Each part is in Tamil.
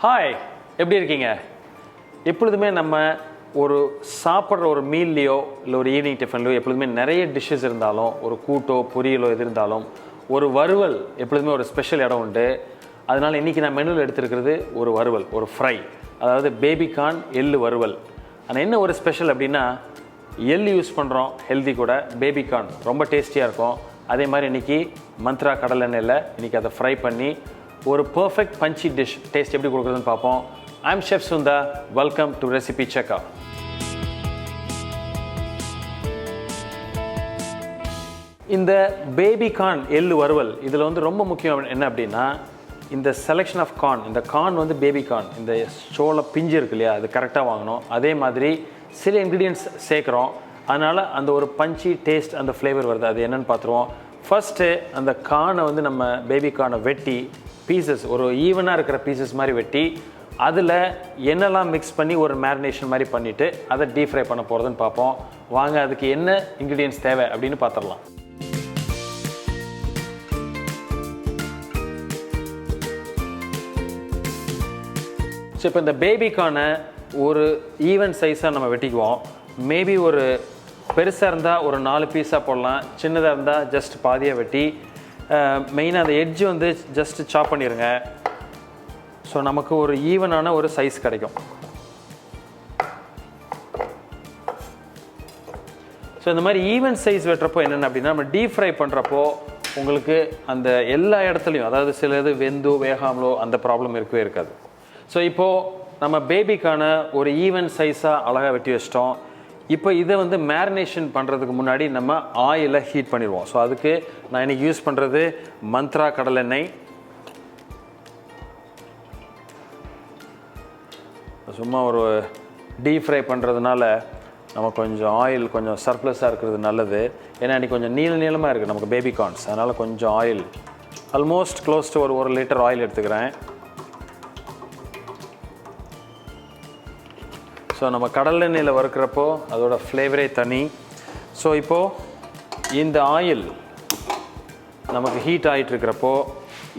ஹாய், எப்படி இருக்கீங்க? எப்பொழுதுமே நம்ம ஒரு சாப்பிட்ற ஒரு மீல்லையோ இல்லை ஒரு ஈவினிங் டிஃபன்லையோ எப்பொழுதுமே நிறைய டிஷ்ஷஸ் இருந்தாலும், ஒரு கூட்டோ பொரியலோ எது இருந்தாலும் ஒரு வறுவல் எப்பொழுதுமே ஒரு ஸ்பெஷல் இடம் உண்டு. அதனால் இன்றைக்கி நான் மெனுவில் எடுத்துருக்கிறது ஒரு வறுவல், ஒரு ஃப்ரை, அதாவது பேபிகார்ன் எள்ளு வறுவல். ஆனால் என்ன ஒரு ஸ்பெஷல் அப்படின்னா, எள்ளு யூஸ் பண்ணுறோம், ஹெல்தி கூட. பேபிகார்ன் ரொம்ப டேஸ்டியாக இருக்கும். அதே மாதிரி இன்றைக்கி மந்த்ரா கடலெண்ணெயில் இன்றைக்கி அதை ஃப்ரை பண்ணி ஒரு பர்ஃபெக்ட் பஞ்சி டிஷ் டேஸ்ட் எப்படி கொடுக்குறதுன்னு பார்ப்போம். I'm chef Sundar. Welcome to recipe checker. இந்த பேபிகார்ன் எள்ளு வறுவல் இதில் ரொம்ப முக்கியம் என்ன அப்படின்னா, இந்த செலெக்ஷன் ஆஃப் கார்ன். இந்த கார்ன் பேபிகார்ன், இந்த சோள பிஞ்சு இருக்கு இல்லையா, அது கரெக்டாக வாங்கணும். அதே மாதிரி சில இன்க்ரீடியன்ட்ஸ் சேர்க்குறோம், அதனால் அந்த ஒரு பஞ்சி டேஸ்ட், அந்த ஃப்ளேவர் வருது. அது என்னென்னு பார்த்துருவோம். ஃபஸ்ட்டு அந்த கார்னை நம்ம பேபிகார்னை வெட்டி பீசஸ், ஒரு ஈவனாக இருக்கிற பீசஸ் மாதிரி வெட்டி, அதில் என்னெல்லாம் மிக்ஸ் பண்ணி ஒரு மேரினேஷன் மாதிரி பண்ணிவிட்டு அதை டீப் ஃப்ரை பண்ண போகிறதுன்னு பார்ப்போம். வாங்க, அதுக்கு என்ன இன்க்ரீடியன்ட்ஸ் தேவை அப்படின்னு பார்த்துடலாம். ஸோ இப்போ இந்த பேபிக்கான ஒரு ஈவன் சைஸாக நம்ம வெட்டிக்குவோம். மேபி ஒரு பெருசாக இருந்தால் ஒரு 4 பீஸாக போடலாம், சின்னதாக இருந்தால் ஜஸ்ட் பாதியாக வெட்டி, மெயினாக அந்த எட்ஜ் ஜஸ்ட் சாப் பண்ணிடுங்க. ஸோ நமக்கு ஒரு ஈவனான ஒரு சைஸ் கிடைக்கும். ஸோ இந்த மாதிரி ஈவன் சைஸ் வெட்டுறப்போ என்னென்ன அப்படின்னா, நம்ம டீப் ஃப்ரை பண்ணுறப்போ உங்களுக்கு அந்த எல்லா இடத்துலையும், அதாவது சில இது வெந்தோ வேகாமலோ அந்த ப்ராப்ளம் இருக்கவே இருக்காது. ஸோ இப்போது நம்ம பேபிக்கான ஒரு ஈவன் சைஸாக அழகாக வெட்டி வச்சிட்டோம். இப்போ இதை மேரினேஷன் பண்ணுறதுக்கு முன்னாடி நம்ம ஆயிலை ஹீட் பண்ணிடுவோம். ஸோ அதுக்கு நான் இன்றைக்கி யூஸ் பண்ணுறது மந்த்ரா கடலெண்ணெய். சும்மா ஒரு டீப் ஃப்ரை பண்ணுறதுனால நம்ம கொஞ்சம் ஆயில் கொஞ்சம் சர்ப்ளஸாக இருக்கிறது நல்லது. ஏன்னா இன்றைக்கி கொஞ்சம் நீளமாக இருக்குது நமக்கு பேபிகார்ன்ஸ், அதனால் கொஞ்சம் ஆயில், ஆல்மோஸ்ட் க்ளோஸ் டு ஒரு 1 லிட்டர் ஆயில் எடுத்துக்கிறேன். ஸோ நம்ம கடலெண்ணெயில் வறுக்கிறப்போ அதோட ஃப்ளேவரே தனி. ஸோ இப்போது இந்த ஆயில் நமக்கு ஹீட் ஆகிட்டுருக்கிறப்போ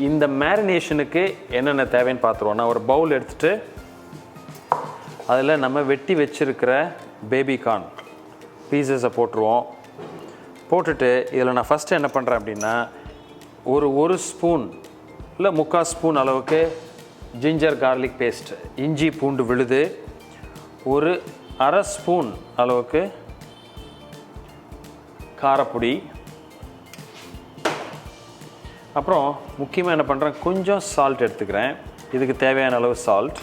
இந்த மேரினேஷனுக்கு என்னென்ன தேவைன்னு பார்த்துருவோம். நான் ஒரு பவுல் எடுத்துகிட்டு அதில் நம்ம வெட்டி வச்சுருக்கிற பேபிகார்ன் பீசஸை போட்டுருவோம். போட்டுட்டு இதில் நான் ஃபஸ்ட்டு என்ன பண்ணுறேன் அப்படின்னா, ஒரு ஸ்பூன் இல்லை 3/4 ஸ்பூன் அளவுக்கு ஜிஞ்சர் கார்லிக் பேஸ்ட், இஞ்சி பூண்டு விழுது, ஒரு 1/2 ஸ்பூன் அளவுக்கு காரப்பொடி, அப்புறம் முக்கியமாக என்ன பண்ணுறேன், கொஞ்சம் சால்ட் எடுத்துக்கிறேன். இதுக்கு தேவையான அளவு சால்ட்,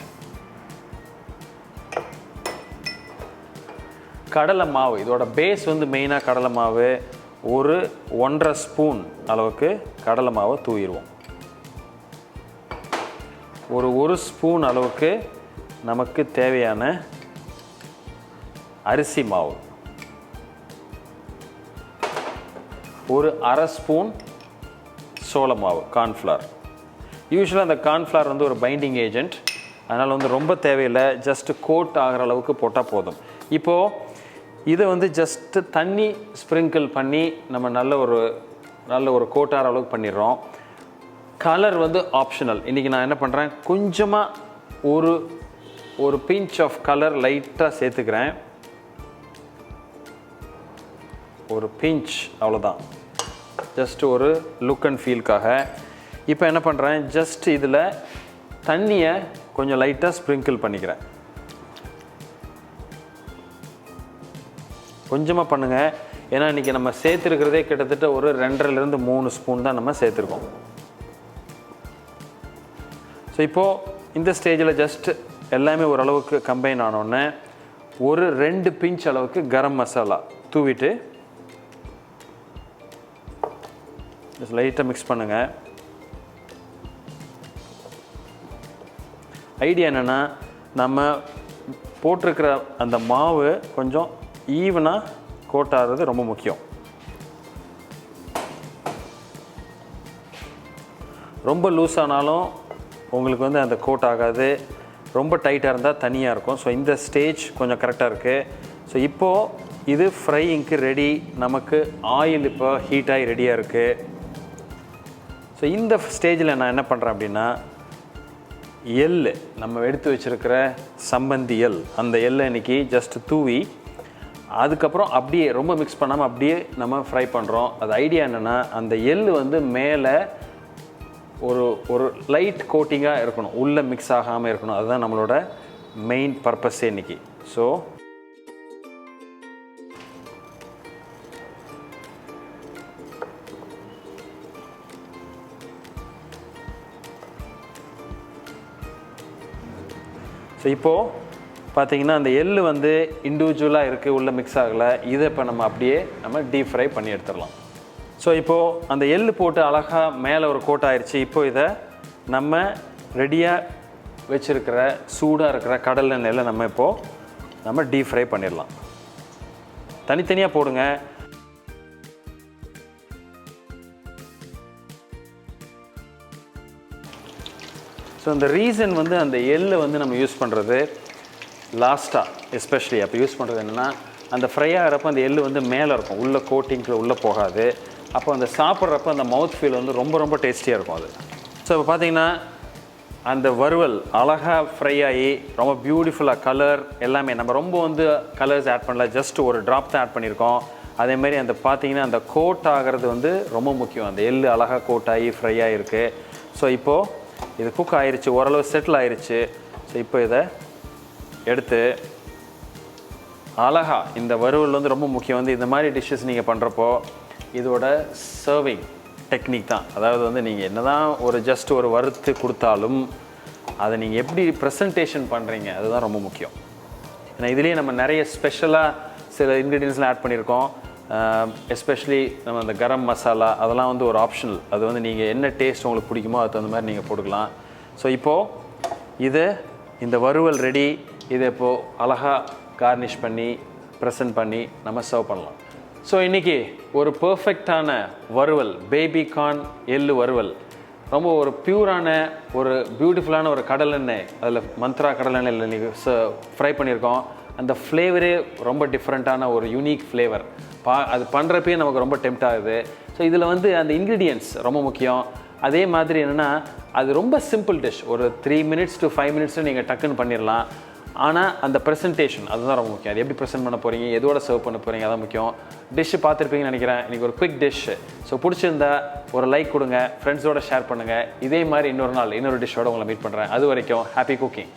கடலை மாவு. இதோட பேஸ் மெயினாக கடலை மாவு. ஒரு 1.5 ஸ்பூன் அளவுக்கு கடலை மாவை தூவிடுவோம். ஒரு ஸ்பூன் அளவுக்கு நமக்கு தேவையான அரிசி மாவு, ஒரு 1/2 ஸ்பூன் சோள மாவு, கார்ன்ஃப்ளவர். யூஸ்வலாக அந்த கார்ன்ஃப்ளவர் ஒரு பைண்டிங் ஏஜென்ட், அதனால் ரொம்ப தேவையில்லை, ஜஸ்ட்டு கோட் ஆகிற அளவுக்கு போட்டால் போதும். இப்போது இதை ஜஸ்ட்டு தண்ணி ஸ்ப்ரிங்கிள் பண்ணி நம்ம நல்ல ஒரு கோட் ஆகிற அளவுக்கு பண்ணிடுறோம். Colour optional. இன்றைக்கி நான் என்ன பண்ணுறேன், கொஞ்சமாக ஒரு பிஞ்ச் ஆஃப் கலர் லைட்டாக சேர்த்துக்கிறேன். ஒரு பிஞ்ச், அவ்வளோதான், ஜஸ்ட் ஒரு லுக் அண்ட் ஃபீல்க்காக. இப்போ என்ன பண்ணுறேன், ஜஸ்ட் இதில் தண்ணியை கொஞ்சம் லைட்டாக ஸ்ப்ரிங்கிள் பண்ணிக்கிறேன். கொஞ்சமாக பண்ணுங்கள், ஏன்னா இன்றைக்கி நம்ம சேர்த்துருக்கிறதே கிட்டத்தட்ட ஒரு 2.5 to 3 ஸ்பூன் தான் நம்ம சேர்த்துருக்கோம். ஸோ இப்போது இந்த ஸ்டேஜில் ஜஸ்ட் எல்லாமே ஓரளவுக்கு கம்பைன் ஆனோடனே ஒரு 2 பிஞ்ச் அளவுக்கு கரம் மசாலா தூவிட்டு லைட்டாக மிக்ஸ் பண்ணுங்கள். ஐடியா என்னென்னா, நம்ம போட்டிருக்கிற அந்த மாவு கொஞ்சம் ஈவனாக கோட் ஆகிறது ரொம்ப முக்கியம். ரொம்ப லூஸானாலும் உங்களுக்கு அந்த கோட் ஆகாது, ரொம்ப டைட்டாக இருந்தால் தனியாக இருக்கும். ஸோ இந்த ஸ்டேஜ் கொஞ்சம் கரெக்டாக இருக்குது. ஸோ இப்போது இது ஃப்ரையிங்க்கு ரெடி. நமக்கு ஆயில் இப்போ ஹீட் ஆகி ரெடியாக இருக்குது. ஸோ இந்த ஸ்டேஜில் நான் என்ன பண்ணுறேன் அப்படின்னா, எள்ளு நம்ம எடுத்து வச்சுருக்கிற சம்பந்தி எள், அந்த எள்ளை இன்றைக்கி ஜஸ்ட் தூவி அதுக்கப்புறம் அப்படியே ரொம்ப மிக்ஸ் பண்ணாமல் அப்படியே நம்ம ஃப்ரை பண்ணுறோம். அது ஐடியா என்னென்னா, அந்த எள் வந்து மேலே ஒரு லைட் கோட்டிங்காக இருக்கணும், உள்ளே மிக்ஸ் ஆகாமல் இருக்கணும். அதுதான் நம்மளோட மெயின் பர்பஸே இன்றைக்கி. ஸோ இப்போது பார்த்தீங்கன்னா அந்த எள்ளு வந்து இண்டிவிஜுவலாக இருக்குது, உள்ளே மிக்ஸ் ஆகலை. இதை இப்போ நம்ம அப்படியே டீப் ஃப்ரை பண்ணி எடுத்துடலாம். ஸோ இப்போது அந்த எள்ளு போட்டு அழகாக மேலே ஒரு கோட் ஆயிடுச்சு. இப்போது இதை நம்ம ரெடியாக வச்சுருக்கிற சூடாக இருக்கிற கடல் எண்ணெயில் நம்ம டீப் ஃப்ரை பண்ணிடலாம். தனித்தனியாக போடுங்க. ஸோ அந்த ரீசன் வந்து அந்த எள்ளை வந்து நம்ம யூஸ் பண்ணுறது லாஸ்ட்டாக எஸ்பெஷலி அப்போ யூஸ் பண்ணுறது என்னென்னா, அந்த ஃப்ரை ஆகிறப்ப அந்த எள்ளு வந்து மேலே இருக்கும், உள்ளே கோட்டிங்கில் உள்ளே போகாது. அப்போ அந்த சாப்பிட்றப்ப அந்த மவுத் ஃபீல் வந்து ரொம்ப ரொம்ப டேஸ்டியாக இருக்கும் அது. ஸோ இப்போ பார்த்தீங்கன்னா அந்த வறுவல் அழகாக ஃப்ரை ஆகி ரொம்ப பியூட்டிஃபுல்லாக கலர் எல்லாமே, நம்ம ரொம்ப வந்து கலர்ஸ் ஆட் பண்ணல, ஜஸ்ட் ஒரு ட்ராப் தான் ஆட் பண்ணியிருக்கோம். அதேமாதிரி அந்த பார்த்தீங்கன்னா அந்த கோட் ஆகிறது வந்து ரொம்ப முக்கியம். அந்த எள்ளு அழகாக கோட் ஆகி ஃப்ரை ஆகிருக்கு. ஸோ இப்போது இது குக் ஆயிடுச்சு, ஓரளவு செட்டில் ஆயிடுச்சு. ஸோ இப்போ இதை எடுத்து அழகா இந்த வறுவல் வந்து ரொம்ப முக்கியம். வந்து இந்த மாதிரி டிஷ்ஷஸ் நீங்கள் பண்ணுறப்போ இதோட சர்விங் டெக்னிக் தான். அதாவது வந்து நீங்கள் என்ன தான் ஜஸ்ட் ஒரு வறுத்து கொடுத்தாலும் அதை நீங்கள் எப்படி ப்ரெசன்டேஷன் பண்ணுறீங்க அதுதான் ரொம்ப முக்கியம். ஏன்னா இதுலேயே நம்ம நிறைய ஸ்பெஷலாக சில இன்க்ரீடியன்ஸ்லாம் ஆட் பண்ணியிருக்கோம். எஸ்பெஷலி நம்ம அந்த கரம் மசாலா அதெல்லாம் வந்து ஒரு ஆப்ஷனல். அது வந்து நீங்கள் என்ன டேஸ்ட் உங்களுக்கு பிடிக்குமோ அது தகுந்த மாதிரி நீங்கள் போட்டுக்கலாம். ஸோ இப்போது இந்த வறுவல் ரெடி. இதை இப்போது அழகாக கார்னிஷ் பண்ணி ப்ரெசன்ட் பண்ணி நம்ம சர்வ் பண்ணலாம். ஸோ இன்றைக்கி ஒரு பர்ஃபெக்டான வறுவல், பேபி கார்ன் எள்ளு வறுவல், ரொம்ப ஒரு பியூரான ஒரு பியூட்டிஃபுல்லான ஒரு கடலெண்ணெய், அதில் மந்த்ரா கடலெண்ணெயில் இன்றைக்கி ஃப்ரை பண்ணியிருக்கோம். அந்த ஃப்ளேவரே ரொம்ப டிஃப்ரெண்ட்டான ஒரு யூனிக் ஃப்ளேவர். அது பண்ணுறப்பே நமக்கு ரொம்ப டெம்ப்ட் ஆகுது. ஸோ இதில் வந்து அந்த இன்க்ரீடியன்ட்ஸ் ரொம்ப முக்கியம். அதே மாதிரி என்னென்னா அது ரொம்ப சிம்பிள் டிஷ். ஒரு 3 minutes to 5 minutes நீங்கள் டக்குன்னு பண்ணிடலாம். ஆனால் அந்த ப்ரெசன்டேஷன் அதுதான் ரொம்ப முக்கியம். அது எப்படி ப்ரெசென்ட் பண்ண போகிறீங்க, எதோட சர்வ் பண்ண போகிறீங்க, அதான் முக்கியம். டிஷ்ஷு பார்த்துருப்பீங்கன்னு நினைக்கிறேன். இன்றைக்கி ஒரு குவிக் டிஷ். ஸோ பிடிச்சிருந்தா ஒரு லைக் கொடுங்க, ஃப்ரெண்ட்ஸோட ஷேர் பண்ணுங்கள். இதே மாதிரி இன்னொரு நாள் இன்னொரு டிஷ்ஷோட உங்களை மீட் பண்ணுறேன். அது வரைக்கும் ஹாப்பி குக்கிங்.